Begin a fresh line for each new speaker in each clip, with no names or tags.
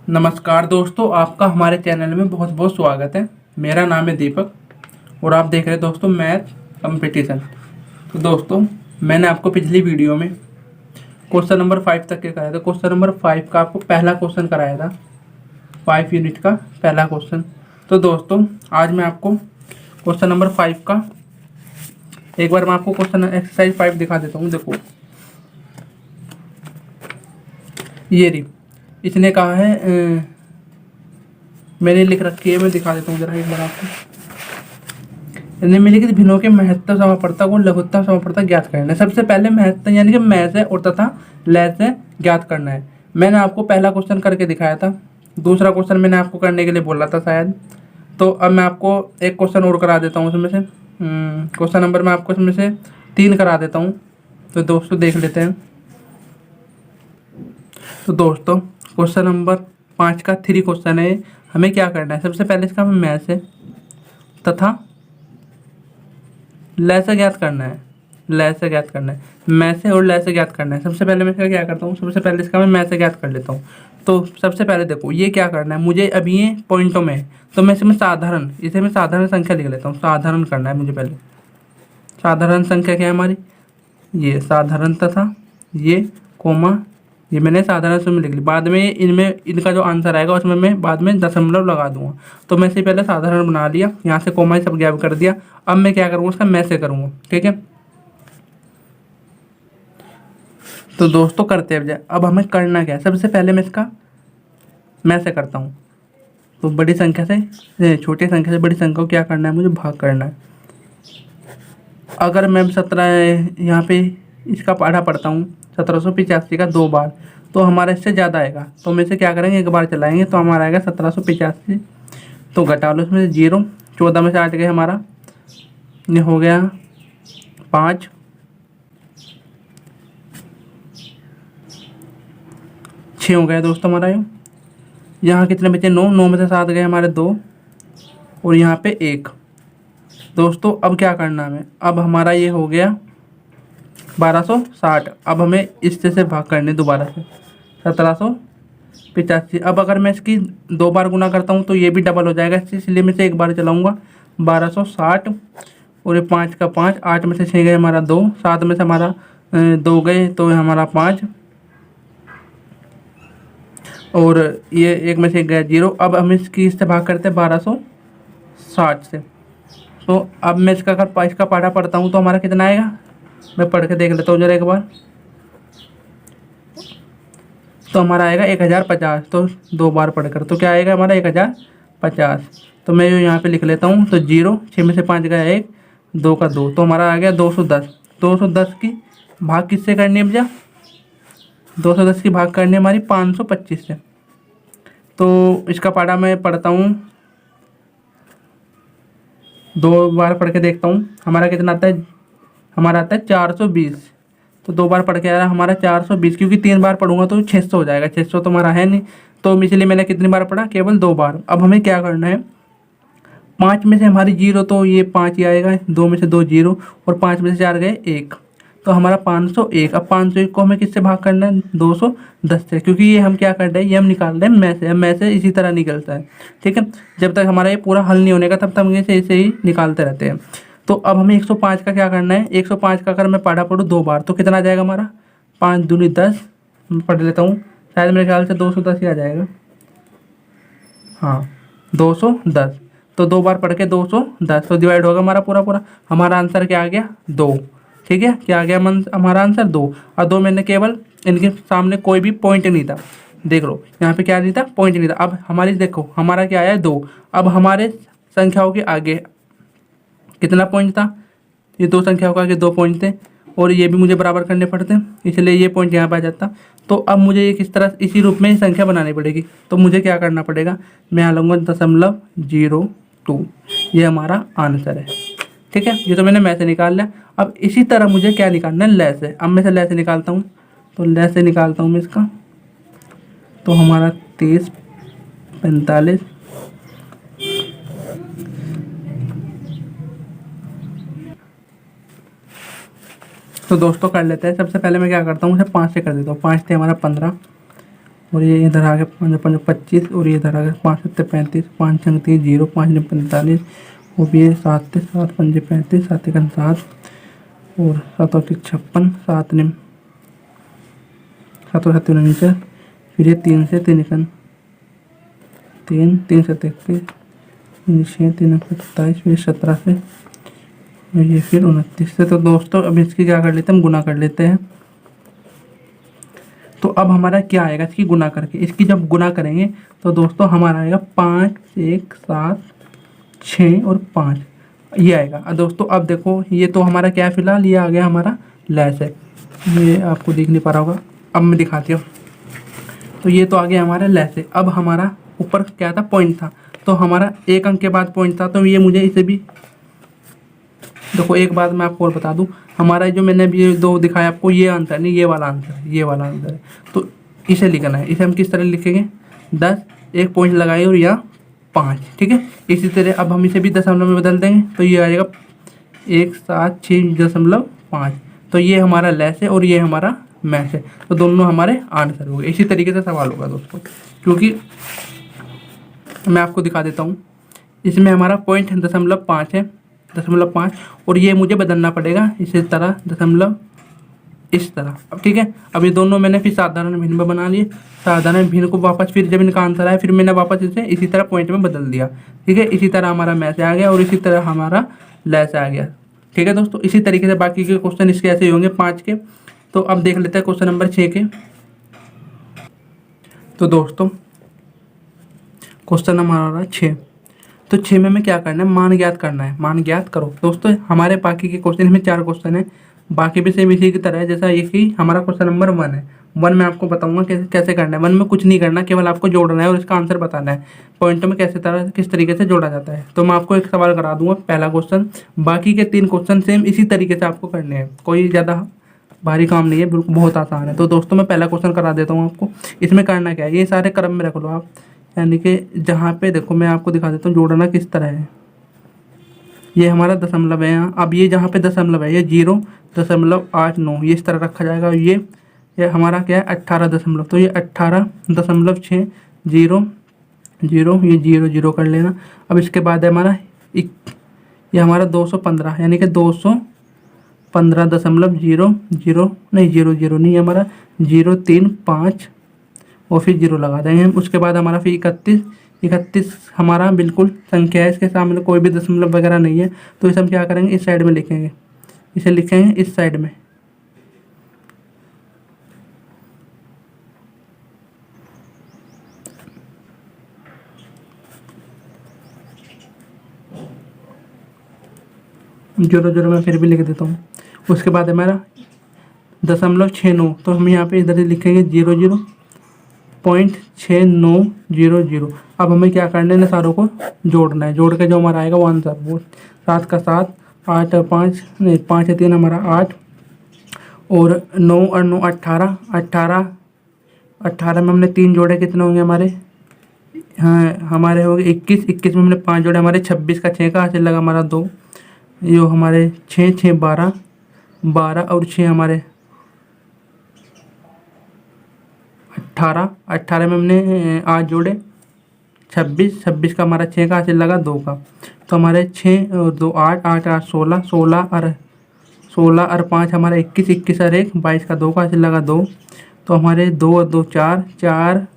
नमस्कार दोस्तों, आपका हमारे चैनल में बहुत बहुत स्वागत है। मेरा नाम है दीपक और आप देख रहे हैं दोस्तों मैथ कंपटीशन। तो दोस्तों, मैंने आपको पिछली वीडियो में क्वेश्चन नंबर 5 तक के कराया था। क्वेश्चन नंबर 5 का आपको पहला क्वेश्चन कराया था, 5 यूनिट का पहला क्वेश्चन। तो दोस्तों, आज मैं आपको क्वेश्चन नंबर 5 का एक बार मैं आपको क्वेश्चन एक्सरसाइज 5 दिखा देता हूँ। देखो, ये रही, इसने कहा है मैंने लिख रखी है, मैं दिखा देता हूँ जरा एक बार आपको। इसने मिली कि भिन्नों के महत्व समापरता को लघुत्तम समापरता ज्ञात करना है। सबसे पहले महत्व यानी कि मैं से और तथा लय से ज्ञात करना है। मैंने आपको पहला क्वेश्चन करके दिखाया था, दूसरा क्वेश्चन मैंने आपको करने के लिए बोला था शायद। तो अब मैं आपको एक क्वेश्चन और करा देता हूँ उसमें से। क्वेश्चन नंबर मैं आपको इसमें से 3 करा देता हूँ। तो दोस्तों देख लेते हैं। तो दोस्तों, क्वेश्चन नंबर 5 का 3 क्वेश्चन है। हमें क्या करना है? सबसे पहले इसका हमें मैं से तथा लय से ज्ञात करना है। लय से ज्ञात करना है, मैं से और लय से ज्ञात करना है। सबसे पहले मैं इसका क्या करता हूँ, सबसे पहले इसका मैं से ज्ञात कर लेता हूँ। तो सबसे पहले देखो, ये क्या करना है मुझे, अभी ये पॉइंटों में है तो मैं इसमें साधारण, इसे मैं साधारण संख्या लिख लेता हूँ। साधारण करना है मुझे पहले। साधारण संख्या क्या है हमारी, ये साधारण तथा ये कोमा, ये मैंने साधारण से में लिख ली। बाद में इनमें इनका जो आंसर आएगा उसमें मैं बाद में दशमलव लगा दूंगा। तो मैं से पहले साधारण बना लिया, यहाँ से कोमा सब गैप कर दिया। अब मैं क्या करूँगा, उसका मैं से करूँगा। ठीक है, तो दोस्तों करते हैं। अब हमें करना क्या है, सबसे पहले मैं इसका मैं से करता हूँ। तो बड़ी संख्या से छोटी संख्या से बड़ी संख्या को क्या करना है, मुझे भाग करना है। अगर मैं 17 यहाँ पे इसका पढ़ा पढ़ता हूँ 1785 का 2 बार, तो हमारा इससे ज़्यादा आएगा। तो हम इसे क्या करेंगे, एक बार चलाएंगे तो हमारा आएगा 1785। तो घटा लो इसमें 0, 14 में से 8 गए हमारा, ये हो गया 5, 6 हो गया दोस्तों हमारा। यहाँ कितने बचे, 9, 9 में से 7 गए हमारे 2 और यहाँ पे 1। दोस्तों अब क्या करना है हमें, अब हमारा ये हो गया 1260। अब हमें इससे से भाग करने दोबारा से 1785। अब अगर मैं इसकी 2 बार गुना करता हूँ तो ये भी डबल हो जाएगा, इसलिए मैं से एक बार चलाऊँगा 1260 और ये 5 का 5, 8 में से 6 गए हमारा 2, 7 में से हमारा 2 गए तो हमारा 5 और ये 1 में से गया 0। अब हम इसकी इससे भाग करते हैं 1260 से। तो अब मैं इसका अगर इसका पाठा पढ़ता हूँ तो हमारा कितना आएगा, मैं पढ़ के देख लेता हूँ जरा एक बार। तो हमारा आएगा 1050। तो 2 बार पढ़कर तो क्या आएगा हमारा 1050। तो मैं यहाँ पे लिख लेता हूँ। तो 0, 6 में से 5 गया 1, 2 का 2, तो हमारा आ गया 210। 210 की भाग किससे करनी है भैया, 210 की भाग करनी है हमारी 525 से। तो इसका पाठा मैं पढ़ता हूँ, 2 बार पढ़ के देखता हूँ हमारा कितना आता है, हमारा आता है 420। तो 2 बार पढ़ के आ रहा है हमारा 420, क्योंकि 3 बार पढ़ूंगा तो 600 हो जाएगा। 600 तो हमारा है नहीं, तो इसलिए मैंने कितनी बार पढ़ा, केवल 2 बार। अब हमें क्या करना है, 5 में से हमारी 0 तो ये 5 ही आएगा, 2 में से 2 0 और 5 में से 4 गए 1, तो हमारा 501। अब 501 को हमें किससे भाग करना है, 210 से, क्योंकि ये हम क्या कर रहे हैं, ये हम निकाल रहे हैं मैं से इसी तरह निकलता है। ठीक है, जब तक हमारा ये पूरा हल नहीं होने का तब तक हम इसे ऐसे ही निकालते रहते हैं। तो अब हमें 105 का क्या करना है, 105 का अगर मैं पाठा पढ़ूँ 2 बार तो कितना आ जाएगा हमारा, 5 दूनी 10। पढ़ लेता हूँ, शायद मेरे ख्याल से 210 ही आ जाएगा। हाँ, 210। तो 2 बार पढ़ के 210 तो डिवाइड होगा हमारा पूरा पूरा। हमारा आंसर क्या आ गया, 2। ठीक है, क्या आ गया हमारा आंसर 2। और 2 मैंने केवल इनके सामने कोई भी पॉइंट नहीं था, देख लो यहाँ पे क्या नहीं था, पॉइंट नहीं था। अब हमारी देखो हमारा क्या आया 2। अब हमारे संख्याओं के आगे कितना पॉइंट था, ये 2 संख्याओं के आगे 2 पॉइंट थे और ये भी मुझे बराबर करने पड़ते हैं, इसलिए ये पॉइंट यहाँ पर आ जाता। तो अब मुझे ये किस तरह इसी रूप में संख्या बनानी पड़ेगी। तो मुझे क्या करना पड़ेगा, मैं यहाँ लूँगा 0.02, ये हमारा आंसर है। ठीक है, ये तो मैंने मैं से निकाल लिया। अब इसी तरह मुझे क्या निकालना है, लय से। अब मैं से लय से निकालता हूँ, तो लय से निकालता हूँ मैं इसका। तो हमारा 30, 45, तो दोस्तों कर लेते हैं। सबसे पहले मैं क्या करता हूँ, उसे 5 से कर देता हूँ। 5 थे हमारा 15 और ये इधर आ गया 5 5 25 और ये इधर आ गया 5 7 35 5 6 30 0 5 9 45 और भी ये 7 7 5 35 7 1 7 और 7 8 56 7 9 7 7 19 फिर ये 3 से 3 1 3 3 से 31 6 3 27 फिर 17 से और ये फिर 29 से। तो दोस्तों अब इसकी क्या कर लेते हैं, हम गुना कर लेते हैं। तो अब हमारा क्या आएगा इसकी गुना करके, इसकी जब गुना करेंगे तो दोस्तों हमारा आएगा 5 1 7 6 और 5 ये आएगा। और दोस्तों अब देखो ये तो हमारा क्या है, फिलहाल ये आ गया हमारा लैस है, ये आपको दिख नहीं पा रहा होगा, अब मैं दिखाती हूँ। तो ये तो आ गया हमारा लैस है। अब हमारा ऊपर क्या था, पॉइंट था, तो हमारा एक अंक के बाद पॉइंट था, तो ये मुझे इसे भी देखो एक बात मैं आपको और बता दूं, हमारा जो मैंने अभी दो दिखाया आपको ये आंसर नहीं, ये वाला आंसर है, ये वाला आंसर है। तो इसे लिखना है, इसे हम किस तरह लिखेंगे, 10 एक पॉइंट लगाए और यहाँ 5, ठीक है। इसी तरह अब हम इसे भी दशमलव में बदल देंगे तो ये आ जाएगा 176.5। तो ये हमारा लैस है और ये हमारा मैच है, तो दोनों हमारे आंसर हो गए। इसी तरीके से सवाल होगा दोस्तों, क्योंकि मैं आपको दिखा देता हूँ, इसमें हमारा पॉइंट 0.5 है, 0.5 और ये मुझे बदलना पड़ेगा इसी तरह दशमलव इस तरह। अब ठीक है, अब ये दोनों मैंने फिर साधारण भिन्न में बना लिए, साधारण भिन्न को वापस फिर जब इनका आंसर आया फिर मैंने वापस इसे इसी तरह पॉइंट में बदल दिया, ठीक है। इसी तरह हमारा मैच आ गया और इसी तरह हमारा लैस आ गया, ठीक है दोस्तों। इसी तरीके से बाकी के क्वेश्चन इसके ऐसे ही होंगे 5 के। तो अब देख लेते हैं क्वेश्चन नंबर 6 के। तो दोस्तों क्वेश्चन हमारा 6, तो 6 में हमें क्या करना है, मान ज्ञात करना है। मान ज्ञात करो दोस्तों, हमारे बाकी के क्वेश्चन में 4 क्वेश्चन है, बाकी भी सेम इसी की तरह है जैसा ये कि हमारा क्वेश्चन नंबर 1 है। 1 में आपको बताऊंगा कैसे कैसे करना है। 1 में कुछ नहीं करना, केवल आपको जोड़ना है और इसका आंसर बताना है, पॉइंटों में किस तरीके से जोड़ा जाता है। तो मैं आपको एक सवाल करा दूंगा, पहला क्वेश्चन, बाकी के 3 क्वेश्चन सेम इसी तरीके से आपको करने हैं, कोई ज़्यादा भारी काम नहीं है, बिल्कुल बहुत आसान है। तो दोस्तों मैं पहला क्वेश्चन करा देता हूँ आपको। इसमें करना क्या है, ये सारे क्रम में रख लो आप, यानी कि जहाँ पे देखो मैं आपको दिखा देता हूँ जोड़ना किस तरह है। ये हमारा दशमलव है यहाँ, अब ये जहाँ पे दशमलव है ये 0.89 ये इस तरह रखा जाएगा। और ये हमारा क्या है 18 दशमलव, तो ये 18.6 0 0 ये 0 0 कर लेना। अब इसके बाद है हमारा ये हमारा 215 यानी कि 215.0 0 नहीं 0 0 नहीं हमारा 035 और फिर 0 लगा देंगे हम। उसके बाद हमारा फिर 31 हमारा बिल्कुल संख्या है, इसके सामने कोई भी दशमलव वगैरह नहीं है, तो इसे हम क्या करेंगे इस साइड में लिखेंगे, इसे लिखेंगे इस साइड में। जोरो जोरो मैं फिर भी लिख देता हूँ। उसके बाद हमारा 0.69, तो हम यहाँ पे इधर से लिखेंगे 0.6900। अब हमें क्या करना है, इन सारों को जोड़ना है, जोड़ के जो हमारा आएगा वो आंसर, वो 7 का 7 8 और 5 नहीं 5 है 3 हमारा 8 और 9 और 9 18 18 में हमने 3 जोड़े, कितने होंगे हमारे, हाँ हमारे हो गए 21 में हमने 5 जोड़े, हमारे 26 का 6 का हासिल लगा हमारा 2, यो हमारे 6 6 12 और 6 हमारे 18 में हमने 8 जोड़े, 26 का हमारा 6 का हासिल लगा 2 का, तो हमारे 6 और 2 8 8 8 16 और 5 हमारा 21 और 1 22 का 2 का हासिल लगा 2, तो हमारे 2 और 2 4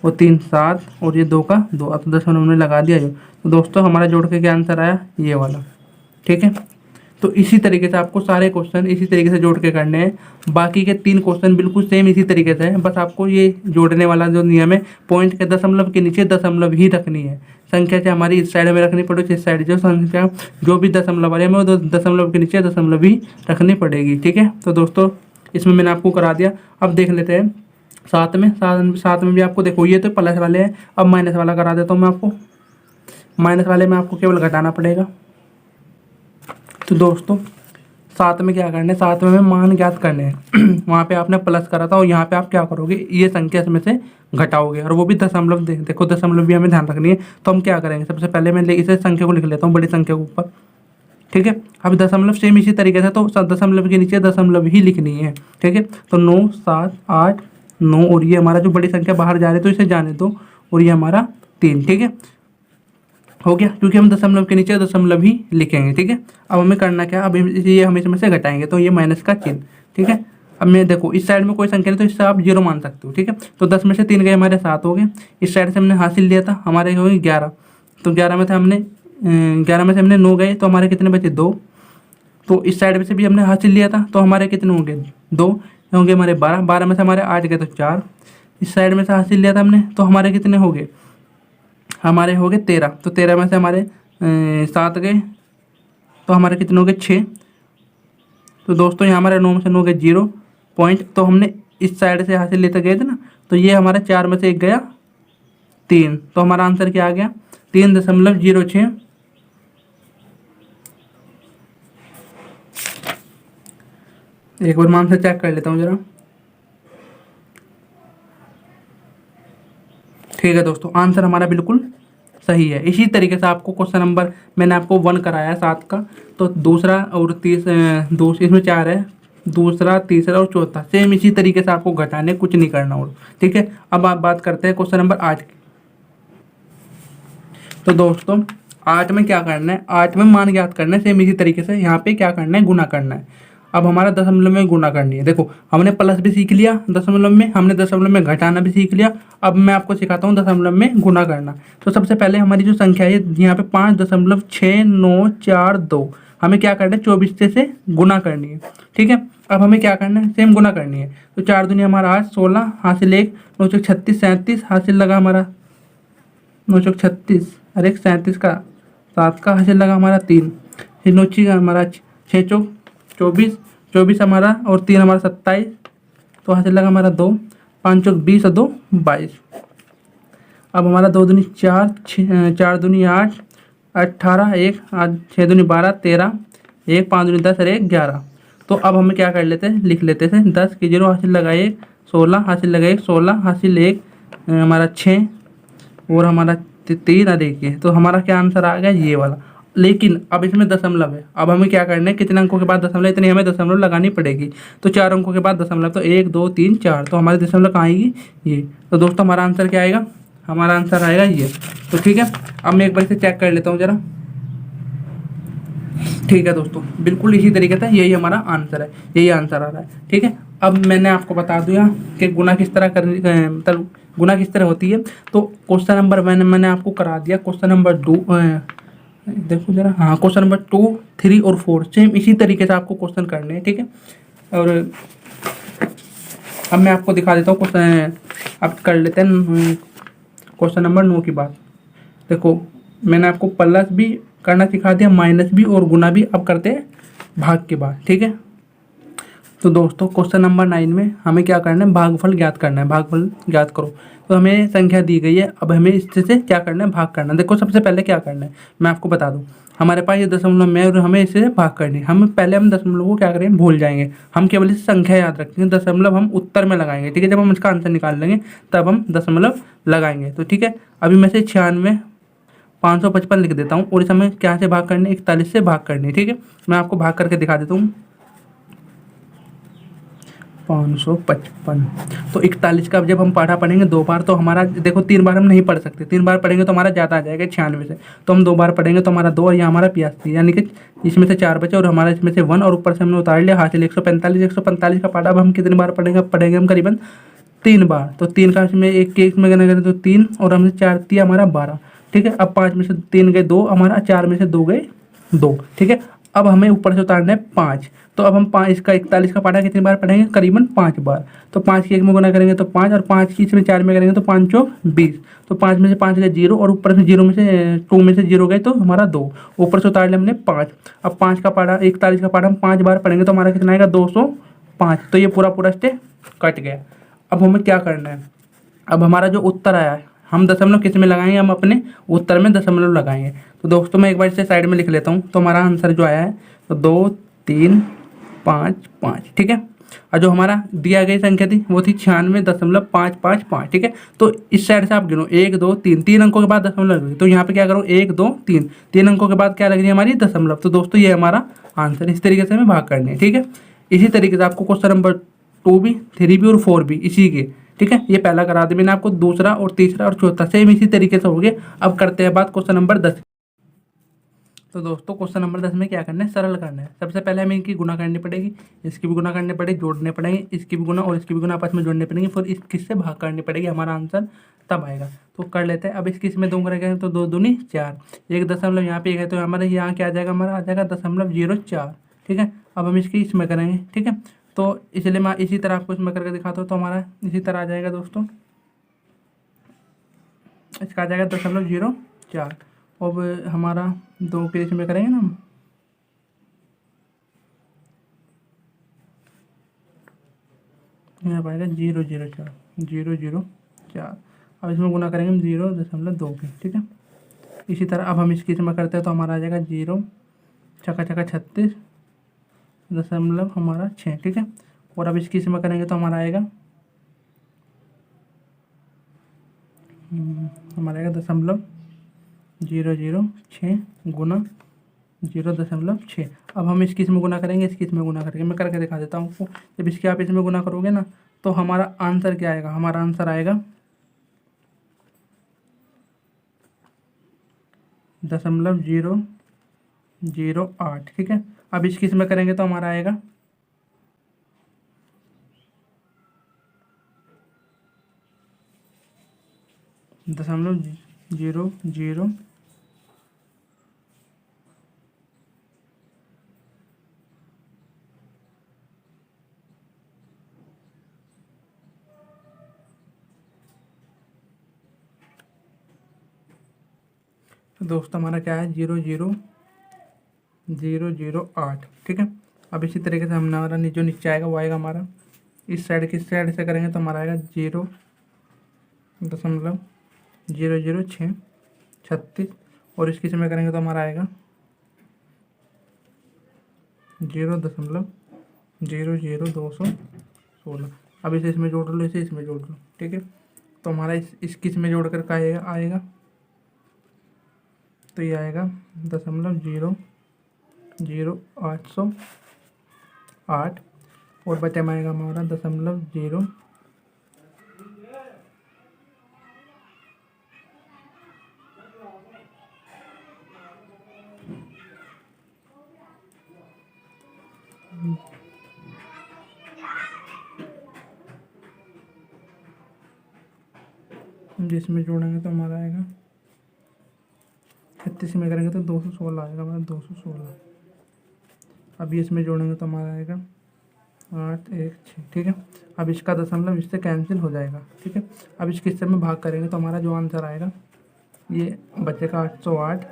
और 3 7 और ये 2 का 2, तो 10 हमने लगा दिया जो। तो दोस्तों हमारा जोड़ के क्या आंसर आया, ये वाला, ठीक है। तो इसी तरीके से आपको सारे क्वेश्चन इसी तरीके से जोड़ के करने हैं। बाकी के 3 क्वेश्चन बिल्कुल सेम इसी तरीके से है, बस आपको ये जोड़ने वाला जो नियम है, पॉइंट के दशमलव के नीचे दशमलव ही रखनी है, संख्या से हमारी इस साइड में रखनी पड़ेगी, इस साइड जो संख्या जो भी दशमलव वाले हमें वो दशमलव के नीचे दशमलव ही रखनी पड़ेगी, ठीक है। तो दोस्तों इसमें मैंने आपको करा दिया। अब देख लेते हैं साथ में भी आपको देखो, ये तो प्लस वाले हैं, अब माइनस वाला करा देता हूँ मैं आपको। माइनस वाले में आपको केवल घटाना पड़ेगा। तो दोस्तों साथ में क्या करना है, साथ में हमें मान ज्ञात करने हैं। वहाँ पे आपने प्लस करा था और यहाँ पे आप क्या करोगे, ये संख्या इसमें से घटाओगे, और वो भी दशमलव, देखो दशमलव भी हमें ध्यान रखनी है। तो हम क्या करेंगे, सबसे पहले मैं इसे संख्या को लिख लेता हूँ, बड़ी संख्या के ऊपर, ठीक है। अब दशमलव सेम इसी तरीके से, तो दशमलव के नीचे दशमलव ही लिखनी है, ठीक है। तो 9 7 8 9 और ये हमारा जो बड़ी संख्या बाहर जा रही है तो इसे जाने दो, और ये हमारा 3। ठीक है, हो गया, क्योंकि हम दशमलव के नीचे दशमलव ही लिखेंगे। ठीक है, अब हमें करना क्या, अब ये हम इसमें से घटाएंगे तो ये माइनस का चिन्ह। ठीक है, अब मैं देखो इस साइड में कोई संख्या नहीं तो इससे आप 0 मान सकते हो। ठीक है, तो 10 में से 3 गए हमारे 7 हो गए। इस साइड से हमने हासिल लिया था, हमारे हो गए 11, तो 11 में से हमने 9 गए तो हमारे कितने बचे 2। तो इस साइड में से भी हमने हासिल लिया था तो हमारे कितने होंगे 2, होंगे हमारे 12, 12 में से हमारे 8 गए तो 4। इस साइड में से हासिल लिया था हमने तो हमारे कितने हो गए, हमारे हो गए 13, तो 13 में से हमारे 7 गए तो हमारे कितने हो गए 6। तो दोस्तों यहाँ हमारे 9 में से 9 गए 0 पॉइंट, तो हमने इस साइड से हासिल लेते गए थे ना, तो ये हमारा 4 में से 1 गया 3, तो हमारा आंसर क्या आ गया 3.06। एक बार मैं आंसर चेक कर लेता हूँ जरा। ठीक है दोस्तों, आंसर हमारा बिल्कुल सही है। इसी तरीके से आपको क्वेश्चन नंबर मैंने आपको 1 कराया 7 का, तो दूसरा और इसमें 4 है, दूसरा तीसरा और चौथा सेम इसी तरीके से आपको घटाने, कुछ नहीं करना और। ठीक है, अब आप बात करते हैं क्वेश्चन नंबर 8 की। तो दोस्तों 8 में क्या करना है, 8 में मान ज्ञात करना है, सेम इसी तरीके से यहाँ पे क्या करना है, गुना करना है। अब हमारा दशमलव में गुना करनी है। देखो हमने प्लस भी सीख लिया दशमलव में, हमने दशमलव में घटाना भी सीख लिया। अब मैं आपको सिखाता हूँ दशमलव में गुना करना। तो सबसे पहले हमारी जो संख्या है यहाँ पे 5.6942, हमें क्या करना है 24 से गुना करनी है। ठीक है, अब हमें क्या करना है, सेम गुना करनी है। तो 4 दूनी हमारा 8, 16 हासिल 1, 9 चौक 36, 37 हासिल लगा हमारा 9 चौक 36, और 1 37 का 7 का हासिल लगा हमारा 3, फिर 9 का हमारा 6 चौक 24, 24 हमारा और 3 हमारा 27, तो हासिल लगा हमारा 2, 5 चौक 20 और 2 22। अब हमारा 2 दूनी 4, 4 दूनी 8, 18, 1 6 दूनी 12, 13, 1 5 दूनी 10 और 1 11। तो अब हमें क्या कर लेते हैं, लिख लेते हैं 10 की 0 हासिल लगा 1, 16 हासिल लगा 1, 16 हासिल 1 हमारा 6 और हमारा 3 और 1 है। तो हमारा क्या आंसर आ गया ये वाला। लेकिन अब इसमें दशमलव है, अब हमें क्या करना है, कितने अंकों के बाद दशमलव, इतनी हमें दशमलव लगानी पड़ेगी। तो 4 अंकों के बाद दशमलव, तो 1 2 3 4, तो हमारी दशमलव कहाँ आएगी ये। तो दोस्तों हमारा आंसर क्या आएगा, हमारा आंसर आएगा ये। तो ठीक है, अब मैं एक बार से चेक कर लेता हूँ जरा। ठीक है दोस्तों, बिल्कुल इसी तरीके से यही हमारा आंसर है, यही आंसर आ रहा है। ठीक है, अब मैंने आपको बता दिया कि गुना किस तरह करने, मतलब गुना किस तरह होती है। तो क्वेश्चन नंबर मैंने आपको करा दिया। क्वेश्चन नंबर 2 देखो जरा, हाँ क्वेश्चन नंबर 2 3 और 4 सेम इसी तरीके से आपको क्वेश्चन करने हैं। ठीक है, और अब मैं आपको दिखा देता हूँ क्वेश्चन। अब कर लेते हैं क्वेश्चन नंबर 9 की बात। देखो मैंने आपको प्लस भी करना सिखा दिया, माइनस भी और गुना भी। अब करते हैं भाग के बाद। ठीक है, तो दोस्तों क्वेश्चन नंबर 9 में हमें क्या करना है, भागफल ज्ञात करना है। भागफल ज्ञात करो, तो हमें संख्या दी गई है, अब हमें इससे से क्या करना है, भाग करना है। देखो सबसे पहले क्या करना है मैं आपको बता दूं, हमारे पास ये दशमलव में और हमें इससे भाग करनी है। हम दशमलव को क्या करेंगे, भूल जाएंगे, हम केवल इस संख्या याद रखेंगे, दशमलव हम उत्तर में लगाएंगे। ठीक है, जब हम इसका आंसर निकाल लेंगे तब हम दशमलव लगाएंगे। तो ठीक है, अभी मैं से 96 555 लिख देता हूँ, और इस हमें क्या से भाग करनी है, 41 से भाग करनी है। ठीक है, मैं आपको भाग करके दिखा देता हूँ। 555, तो 41 का जब हम पाठा पढ़ेंगे 2 बार, तो हमारा देखो 3 बार हम नहीं पढ़ सकते, 3 बार पढ़ेंगे तो हमारा ज़्यादा आ जाएगा 96 से। तो हम 2 बार पढ़ेंगे तो हमारा 2 और यहाँ हमारा 85, यानी कि इसमें से 4 बचे और हमारा इसमें से 1 और ऊपर से हमने उतार लिया हासिल 145। 145 का पाठा अब हम कितनी बार पढ़ेंगे हम करीबन 3 बार। तो 3 का इसमें एक में गणना करें तो 3 और हमसे 4 दिया हमारा 12। ठीक है, अब 5 में से 3 गए 2 हमारा, 4 में से 2 गए 2। ठीक है, अब हमें ऊपर से उतारना है 5। तो अब हम 5 इसका 41 का पाठा कितनी बार पढ़ेंगे, करीबन 5 बार। तो 5 की 1 में गुना करेंगे तो 5, और 5 की इसमें 4 में करेंगे तो 5 चौक 20। तो 5 में से 5 गए 0 और ऊपर से 0 में से 2 में से 0 गए तो हमारा 2, ऊपर से उतार लिया हमने 5। अब 5 का पाठा 41 का पाठा हम 5 बार पढ़ेंगे तो हमारा कितना आएगा 205। तो ये पूरा स्टेप कट गया। अब हमें क्या करना है, अब हमारा जो उत्तर आया है हम दशमलव किस में लगाएंगे, हम अपने उत्तर में दशमलव लगाएंगे। तो दोस्तों मैं एक बार इसे साइड में लिख लेता हूँ। तो हमारा आंसर जो आया है तो 2 3 5 5। ठीक है, और जो हमारा दिया गई संख्या थी वो थी 96.555। ठीक है, तो इस साइड से आप गिनो 1 2 3, 3 अंकों के बाद दशमलव लग रही, तो यहाँ पे क्या करो 1 2 3, 3 अंकों के बाद क्या लग रही है हमारी दशमलव। तो दोस्तों ये हमारा आंसर, इस तरीके से हमें भाग करनी है। ठीक है, इसी तरीके से आपको क्वेश्चन नंबर 2 भी 3 भी और 4 भी इसी के ठीक है, ये पहला करा दिया मैंने आपको। दूसरा और तीसरा और चौथा सेम इसी तरीके से हो गया। अब करते हैं बात क्वेश्चन नंबर 10। तो दोस्तों क्वेश्चन नंबर 10 में क्या करना है, सरल करना है। सबसे पहले हमें इनकी गुणा करनी पड़ेगी, इसकी भी गुणा करनी पड़ेगी, जोड़ने पड़ेंगे, इसकी भी गुणा और इसकी भी गुणा आपस में जोड़नी पड़ेगी, फिर इस किससे भाग करनी पड़ेगी, हमारा आंसर तब आएगा। तो कर लेते हैं। अब इसकी इसमें 2 करेंगे तो 2 दूनी 4, 1 दशमलव यहाँ पे एक है तो हमारा यहाँ क्या आ जाएगा, हमारा आ जाएगा 0.04। ठीक है, अब हम इसकी इसमें करेंगे। ठीक है, तो इसलिए मैं इसी तरह आपको इसमें करके दिखाता हूँ। तो हमारा इसी तरह आ जाएगा दोस्तों, इसका आ जाएगा 0.04। अब हमारा 2 के इसमें करेंगे ना हम, यहाँ पाएगा 0.04। अब इसमें गुना करेंगे हम 0.2 के। ठीक है, इसी तरह अब हम इसकी इसमें करते हैं तो हमारा आ जाएगा 0 छक्का छक्का 36 हमारा 6। ठीक है, और अब इसकी इसमें करेंगे तो हमारा आएगा 0.06 गुना 0.6। अब हम इसकी इसमें गुना करेंगे, इसकी इसमें गुना करेंगे। मैं करके दिखा देता हूँ आपको। जब इसके आप इसमें गुना करोगे ना तो हमारा आंसर क्या आएगा, हमारा आंसर आएगा 0.008। ठीक है, अब इसकी इसमें करेंगे तो हमारा आएगा 0.00 दोस्तों हमारा क्या है 0.008। ठीक है, अब इसी तरीके से हमारा जो नीचे आएगा वो आएगा हमारा इस साइड की साइड से करेंगे तो हमारा आएगा 0.00636। और इसकी से में करेंगे तो हमारा आएगा 0.00216। अब इसे इसमें जोड़ लो, इसे इसमें जोड़ लो। ठीक है, तो हमारा इसकी इसमें जोड़ कर का आएगा तो ये आएगा 0.00808। और बचा में आएगा हमारा 0.0 जिसमें जोड़ेंगे तो हमारा आएगा 36 में करेंगे तो 216 आएगा हमारा 216। अभी इसमें जोड़ेंगे तो हमारा आएगा 816। ठीक है, अब इसका दशमलव इससे कैंसिल हो जाएगा। ठीक है, अब इसके हिस्से में भाग करेंगे तो हमारा जो आंसर आएगा ये बचेगा 808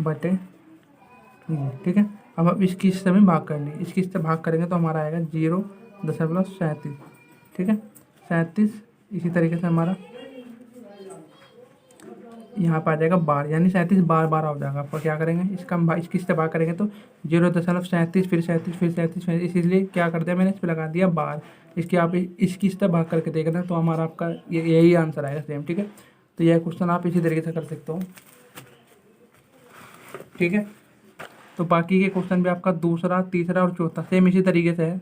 बटे। ठीक है, अब इसकी हिस्से में भाग करनी है, इसकी हिस्से भाग करेंगे तो हमारा आएगा 0.37। ठीक है, 37। इसी तरीके से हमारा यहाँ पर आ जाएगा 12, यानी 37 बार बार हो जाएगा आपका। क्या करेंगे, इसका हम इसकी से भाग करेंगे तो 0.37 फिर 37 फिर 37 इसीलिए क्या कर दिया मैंने, इस पर लगा दिया बार। इसकी आप इसकी से भाग करके देखना तो हमारा आपका यही आंसर आएगा सेम। ठीक है, तो यह क्वेश्चन आप इसी तरीके से कर सकते हो। ठीक है, तो बाकी के क्वेश्चन भी आपका दूसरा, तीसरा और चौथा सेम इसी तरीके से है।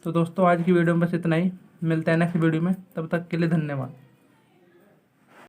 तो दोस्तों आज की वीडियो में बस इतना ही, मिलते हैं नेक्स्ट वीडियो में, तब तक के लिए धन्यवाद।